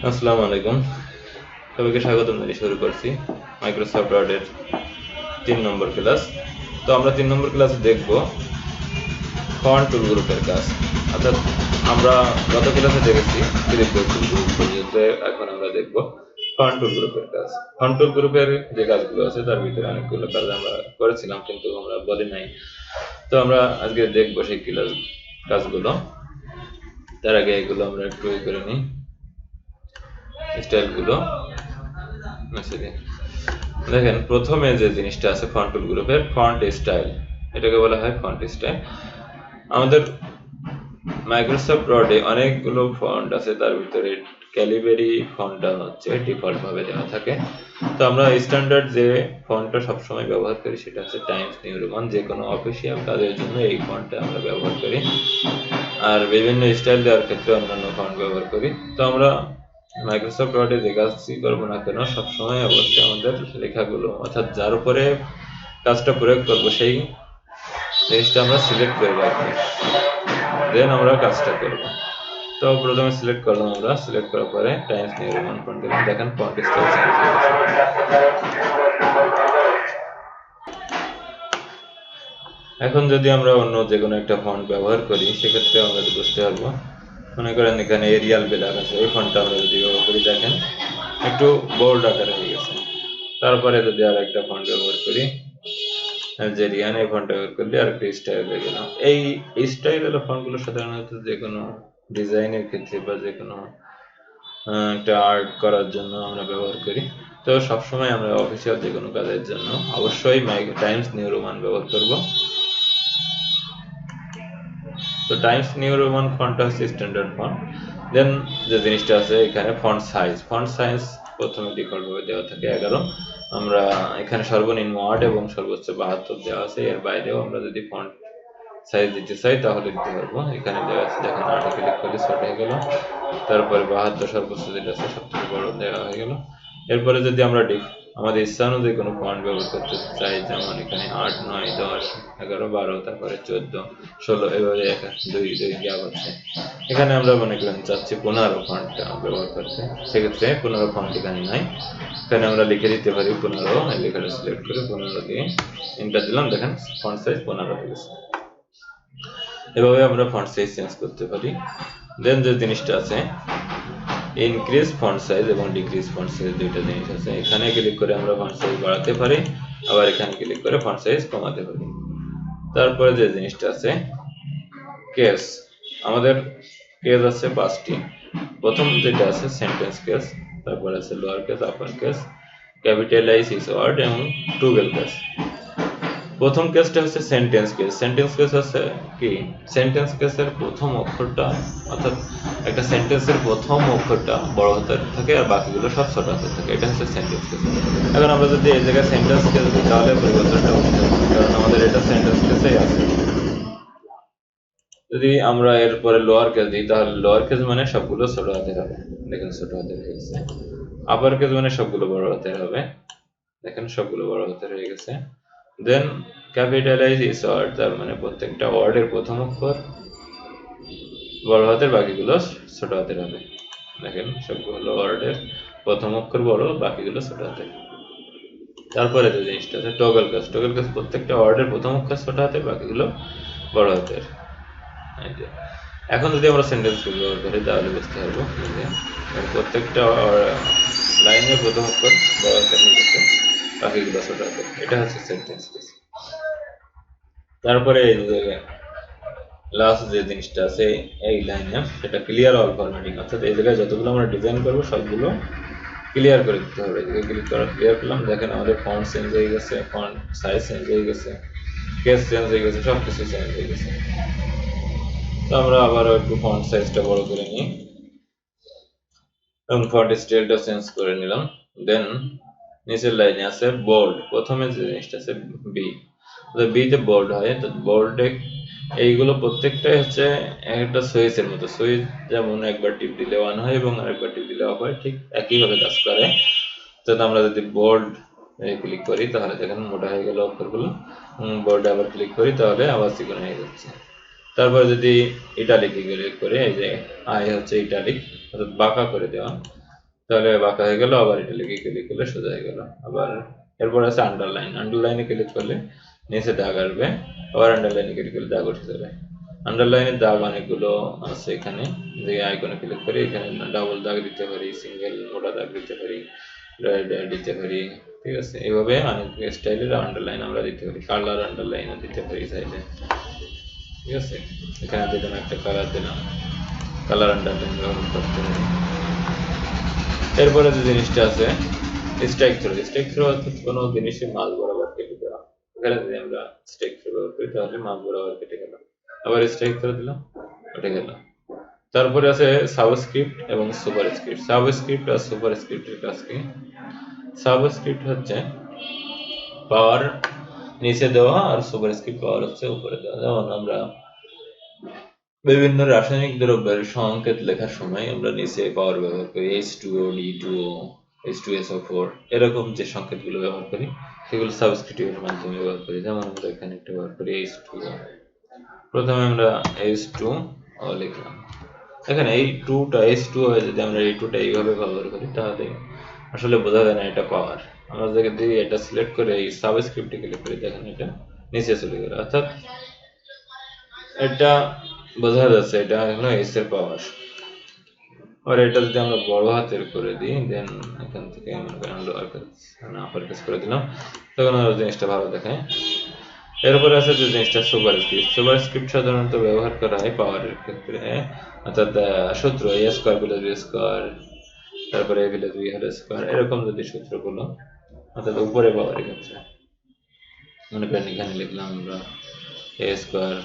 আসসালামু আলাইকুম, সবাইকে স্বাগতম জানিয়ে শুরু করছি মাইক্রোসফট ওয়ার্ডের 3 নম্বর ক্লাস। তো আমরা 3 নম্বর ক্লাসে দেখব ফন্ট টুল গ্রুপের কাজ। অর্থাৎ আমরা গত ক্লাসে দেখেছি ক্লিপবোর্ড টুল গ্রুপ পর্যন্ত, এখন আমরা দেখব ফন্ট টুল গ্রুপের কাজ। ফন্ট টুল গ্রুপের যে কাজগুলো আছে তার ভিতরে অনেকগুলো কাজ আমরা করেছিলাম কিন্তু আমরা বলি নাই। তো আমরা আজকে দেখব সেই কাজগুলো। তার আগে এগুলো আমরা একটু করে নিই, স্টাইলগুলো মেসেজে দেখেন। প্রথমে যে জিনিসটা আছে ফন্ট টুল গ্রুপের ফন্ট স্টাইল, এটাকে বলা হয় ফন্ট স্টাইল। আমাদের মাইক্রোসফট ওয়ার্ডে অনেকগুলো ফন্ট আছে, তার ভিতরে ক্যালিবেরি ফন্টটা হচ্ছে ডিফল্ট ভাবে দেওয়া থাকে। তো আমরা স্ট্যান্ডার্ড যে ফন্টটা সবসময় ব্যবহার করি সেটা হচ্ছে টাইমস নিউ রোমান। যে কোনো অফিসিয়াল কাজের জন্য এই ফন্টটা আমরা ব্যবহার করি, আর বিভিন্ন স্টাইল দেওয়ার ক্ষেত্রে অন্যান্য ফন্ট ব্যবহার করি। তো আমরা মাইক্রোসফট ওয়ার্ডে যে কাজই করবো না কেন সবসময় অবশ্যই আমাদের লেখাগুলো, অর্থাৎ যার উপরে কাজটা প্রয়োগ করবো সেই জিনিসটা আমরা সিলেক্ট করে রাখবো, দেন আমরা কাজটা করব। তো প্রথমে সিলেক্ট করলাম, আমরা সিলেক্ট করার পরে টাইমস নিউ রোমান ফন্ট দিলাম। দেখেন ফন্ট স্টাইল চেঞ্জ হয়ে গেছে। এখন যদি আমরা অন্য যে কোনো একটা ফন্ট ব্যবহার করি সেক্ষেত্রে আমরা বুঝতে পারবো। মনে করেন এখানে এরিয়াল ব্ল্যাক আছে, এই ফন্টটা আমরা যদি ব্যবহার করি দেখেন একটু বোল্ড আকারে হয়ে গেছে। তারপরে যদি আর একটা ফন্ট ব্যবহার করি আলজেরিয়ান, এই ফন্ট ব্যবহার করলে আর একটা স্টাইল হয়ে গেল। এই স্টাইল হলো ফন্টগুলো সাধারণত যে কোনো ডিজাইনের ক্ষেত্রে বা যে কোনো একটা আর্ট করার জন্য আমরা ব্যবহার করি। তো সবসময় আমরা অফিসিয়াল যে কোনো কাজের জন্য অবশ্যই টাইমস নিউ রোমান ব্যবহার করব। তো টাইমস নিউ রোমান ফন্টটা হচ্ছে স্ট্যান্ডার্ড ফন্ট। দেন যে জিনিসটা আছে এখানে ফন্ট সাইজ প্রথমে ডিফল্ট ভাবে দেওয়া থাকে 11। আমরা এখানে সর্বনিম্ন 8 এবং সর্বোচ্চ 72 দেওয়া আছে। এর বাইরেও আমরা যদি ফন্ট সাইজ দিতে চাই তাহলে দিতে পারবো। এখানে দেওয়া আছে দেখেন, 8 ক্লিক করলে ছোট হয়ে গেল। তারপরে 72 সর্বোচ্চ যেটা আছে সবথেকে বড় দেওয়া হয়ে গেল। এরপরে যদি আমরা আমাদের ইচ্ছা অনুযায়ী কোনো ফন্ট ব্যবহার করতে চাই, যেমন এখানে 8, 9, 10, 11, 12, তারপরে 14, 16 এভাবে 1, 2, 2 গ্যাপ আছে। এখানে আমরা মনে করেন চাচ্ছি 15 ফন্টটা ব্যবহার করতে, সেক্ষেত্রে 15 ফন্ট এখানে নাই। এখানে আমরা লিখে দিতে পারি 15, এই লেখাটা সিলেক্ট করে 15 দিয়ে এন্টার দিলাম। দেখেন ফন্ট সাইজ 15 হয়ে গেছে। এভাবে আমরা ফন্ট সাইজ চেঞ্জ করতে পারি। দেন যে জিনিসটা আছে ইনক্রিজ ফন্ট সাইজ এবং ডিক্রিজ ফন্ট সাইজ, দুইটা জিনিস আছে। এখানে ক্লিক করে আমরা ফন্ট সাইজ বাড়াতে পারি, আবার এখানে ক্লিক করে ফন্ট সাইজ কমাতে পারি। তারপরে যে জিনিসটা আছে কেস, আমাদের কেস আছে 5টি। প্রথম যেটা আছে সেন্টেন্স কেস, তারপর আছে lower case, upper case, capitalise each word এবং টুগেল কেস। প্রথম কেসটা হচ্ছে সেন্টেন্স কেস। সেন্টেন্স কেস আছে কি, সেন্টেন্স কেসের প্রথম অক্ষরটা, অর্থাৎ একটা সেন্টেন্সের প্রথম অক্ষরটা বড় হাতের থাকে আর বাকিগুলো সব ছোট হাতের থাকে, এটা হচ্ছে সেন্টেন্স কেস। এখন আমরা যদি এই জায়গায় সেন্টেন্স কেস দিই তাহলে পরিবর্তনটা বুঝতে হবে, কারণ আমাদের এটা সেন্টেন্স কেসেই আছে। যদি আমরা এরপরে লোয়ার কেস দিই তাহলে লোয়ার কেস মানে সবগুলো ছোট হাতের হবে, দেখেন ছোট হাতের হয়ে গেছে। আপার কেস মানে সবগুলো বড় হাতের হবে, দেখেন সবগুলো বড় হাতের হয়ে গেছে। দেন ক্যাপিটালাইজ ইজ ওয়ার্ড, তার মানে প্রত্যেকটা ওয়ার্ডের প্রথম অক্ষর বড় হাতের, বাকিগুলো ছোট হাতের হবে। দেখেন সবগুলো ওয়ার্ডের প্রথম অক্ষর বড়, বাকিগুলো ছোট হাতের। তারপরে যে জিনিসটা আছে টগল কেস, টগল কেস প্রত্যেকটা ওয়ার্ডের প্রথম অক্ষর ছোট হাতের, বাকিগুলো বড় হাতের। এখন যদি আমরা সেন্টেন্স ব্যবহার করি তাহলে বুঝতে পারবো যে প্রত্যেকটা লাইনের প্রথম অক্ষর বড় হাতের হয়ে গেছে, বাকিগুলো ছোট হাতের, এটা হচ্ছে সেন্টেন্স কেস। তারপরে এই যে লাস্ট যে জিনিসটা আছে এই লাইনে, সেটা ক্লিয়ার অল ফরম্যাটিং, অর্থাৎ এই জায়গায় যতগুলো আমরা ডিজাইন করবো সবগুলো ক্লিয়ার করে দিতে হবে। এদিকে ক্লিক করা ক্লিয়ার করলাম, দেখেন আমাদের ফন্ট চেঞ্জ হয়ে গেছে, ফন্ট সাইজ চেঞ্জ হয়ে গেছে, কেস চেঞ্জ হয়ে গেছে, সব কিছু চেঞ্জ হয়ে গেছে। তো আমরা আবারও একটু ফন্ট সাইজটা বড় করে নিই এবং ফন্ট স্টাইলটা চেঞ্জ করে নিলাম। দেন নিচের লাইনে আছে বোল্ড, প্রথমে যে জিনিসটা আছে বি, বিতে বোল্ড হয়। তো বোল্ডে এইগুলো প্রত্যেকটাই হচ্ছে একটা সুইচের মতো, সুইচ যেমন একবার টিপ দিলে অন হয় এবং আরেকবার টিপ দিলে অফ হয়, ঠিক একইভাবে কাজ করে। তো আমরা যদি বোল্ড ক্লিক করি তাহলে দেখেন মোটা হয়ে গেল অক্ষরগুলো, বোল্ডে আবার ক্লিক করি তাহলে আবার চিকন হয়ে যাচ্ছে। তারপরে যদি ইটালিক ক্লিক করে, এই যে আই হচ্ছে ইটালিক, অর্থাৎ বাঁকা করে দেওয়া, তাহলে বাঁকা হয়ে গেল, আবার ইটালিকে ক্লিক করলে সোজা হয়ে গেল। আবার এরপর আছে আন্ডারলাইন, আন্ডারলাইনে ক্লিক করলে নিচে দাগ আসবে, আবার আন্ডারলাইনে ক্লিক করলে দাগ উঠে যাবে। আন্ডারলাইনের দাগ অনেকগুলো আছে এখানে, যে আইকনে ক্লিক করে এখানে ডাবল দাগ দিতে পারি, সিঙ্গেল মোটা দাগ দিতে পারি, দিতে পারি, ঠিক আছে। এইভাবে অনেক স্টাইলের আন্ডারলাইন আমরা দিতে পারি, কালার আন্ডারলাইনও দিতে পারি চাইলে, ঠিক আছে। এখানে দিলাম একটা কালার, দিলাম কালার আন্ডারলাইন ব্যবহার করতে পারি। এরপরে যে জিনিসটা আছে স্ট্রাইক থ্রো, স্ট্রাইক থ্রো অর্থাৎ কোনো জিনিসের মাঝ বরাবর কেটে দেওয়া। এখানে যদি আমরা স্ট্রাইক থ্রো ব্যবহার করি তাহলে মাঝ বরাবর কেটে গেল, আবার স্ট্রাইক থ্রো দিলাম, কেটে গেল। তারপরে আছে সাবস্ক্রিপ্ট এবং সুপারস্ক্রিপ্ট। সাবস্ক্রিপ্ট আর সুপারস্ক্রিপ্টের কাজ কি? সাবস্ক্রিপ্ট হচ্ছে পাওয়ার নিচে দেওয়া, আর সুপারস্ক্রিপ্ট পাওয়ার হচ্ছে উপরে দেওয়া। যেমন আমরা বিভিন্ন রাসায়নিক দ্রব্যের সংকেত লেখার সময় আমরা নিচে পাওয়ার ব্যবহার করি, H2O, D2O, H2SO4, এরকম যে সংকেতগুলো ব্যবহার করি সেগুলো সাবস্ক্রিপ্টের মাধ্যমে ব্যবহার করি। যেমন আমরা এখানে একটা ব্যবহার করি H2O, প্রথমে আমরা H2O লিখলাম। এখানে এই 2টা H2O যদি আমরা এই 2টা এইভাবে ব্যবহার করি তাহলে আসলে বোঝা যায় না এটা পাওয়ার। আমরা যদি এটা সিলেক্ট করে এই সাবস্ক্রিপ্টে ক্লিক করি দেখেন এটা নিচে চলে গেল, অর্থাৎ এটা বোঝা যাচ্ছে এটা হলো এস এর পাওয়ার। আর এটা যদি আমরা বড় হাতের করে দিই, দেন এখান থেকে মনে করেন লোয়ার কেস না আপার কেস করে দিলাম, তখন আরো জিনিসটা ভালো দেখায়। এরপরে আছে যে জিনিসটা সুপারস্ক্রিপ্ট। সুপারস্ক্রিপ্ট সাধারণত ব্যবহার করা হয় পাওয়ারের ক্ষেত্রে, অর্থাৎ সূত্র a square plus b square, তারপরে a plus b whole square, এরকম যদি সূত্রগুলো, অর্থাৎ উপরে পাওয়ারের ক্ষেত্রে মনে করেন এখানে লিখলাম আমরা a square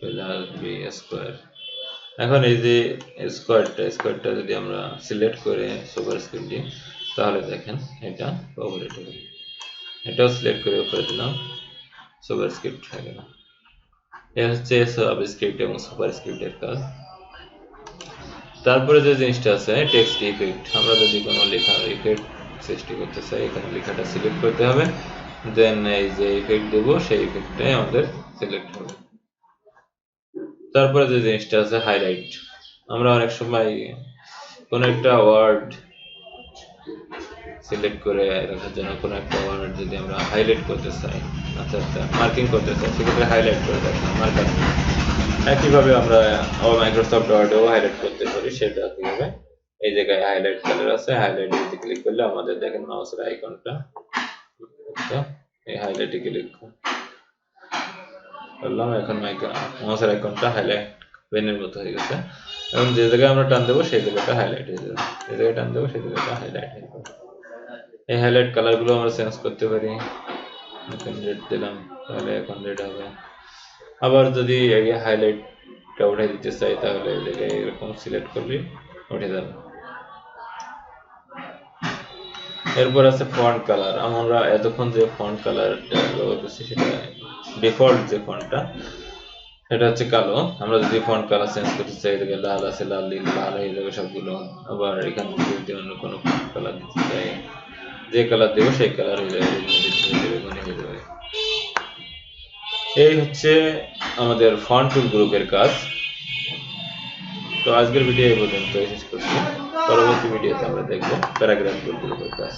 plus b square. এখন এই যে স্কয়ারটা যদি আমরা সিলেক্ট করে সুপারস্ক্রিপ্ট দিই তাহলে দেখেন এটা উপরে উঠে গেল, এটাও সিলেক্ট করে উপরে দিলাম, সুপারস্ক্রিপ্ট হয়ে গেল। এই হচ্ছে সাবস্ক্রিপ্ট এবং সুপারস্ক্রিপ্টের কাজ। তারপরে যে জিনিসটা আছে টেক্সট ইফেক্ট, আমরা যদি কোনো লেখার ইফেক্ট সৃষ্টি করতে চাই এখানে লেখাটা সিলেক্ট করতে হবে, দেন এই যে ইফেক্ট দেব সেই ইফেক্টটাই আমাদের সিলেক্ট হবে। তারপরে যে জিনিসটা আছে হাইলাইট, আমরা অনেক সময় কোনো একটা ওয়ার্ড সিলেক্ট করে রাখার জন্য কোনো একটা ওয়ার্ড যদি আমরা হাইলাইট করতে চাই, অর্থাৎ মার্কিং করতে চাই, সেক্ষেত্রে হাইলাইট করে রাখলাম মার্কার। একইভাবে আমরা মাইক্রোসফট ওয়ার্ডেও হাইলাইট করতে পারি, সেটা কিভাবে? এই জায়গায় হাইলাইট কালার আছে, হাইলাইটে যদি ক্লিক করলে আমাদের দেখেন মাউসের আইকনটা, এই হাইলাইটে ক্লিক করলাম, এখন মাউসের আইকনটা হাইলাইট পেনের মতো হয়ে গেছে। এবং যে জায়গায় আমরা টান দেবো সেই জায়গাটা হাইলাইট হয়ে যাবে, যে জায়গায় টান দেবো সেই জায়গাটা হাইলাইট হয়ে যাবে। এই হাইলাইট কালারগুলো আমরা চেঞ্জ করতে পারি, এখন রেড দিলাম তাহলে এখন রেড হবে। আবার যদি এই হাইলাইটটা উঠে দিতে চাই তাহলে এই জায়গায় এরকম সিলেক্ট করলে উঠে যাবে। এরপর আছে ফন্ট কালার। আমরা এতক্ষণ যে ফন্ট কালারটা ব্যবহার করছি সেটা ডিফল্ট যে ফন্টটা সেটা হচ্ছে কালো। আমরা যদি ফন্ট কালার চেঞ্জ করতে চাই এদিকে লাল আছে, লাল হয়ে যাবে সবগুলো। আবার এখান থেকে যদি অন্য কোনো ফন্ট কালার দিতে চাই, যে কালার দেবো সেই কালার হয়ে যাবে, হয়ে যাবে। এই হচ্ছে আমাদের ফন্ট টুল গ্রুপের কাজ। তো আজকের ভিডিও এই পর্যন্ত শেষ করছি, পরবর্তী ভিডিওতে আমরা দেখবো প্যারাগ্রাফ টুল গ্রুপের কাজ।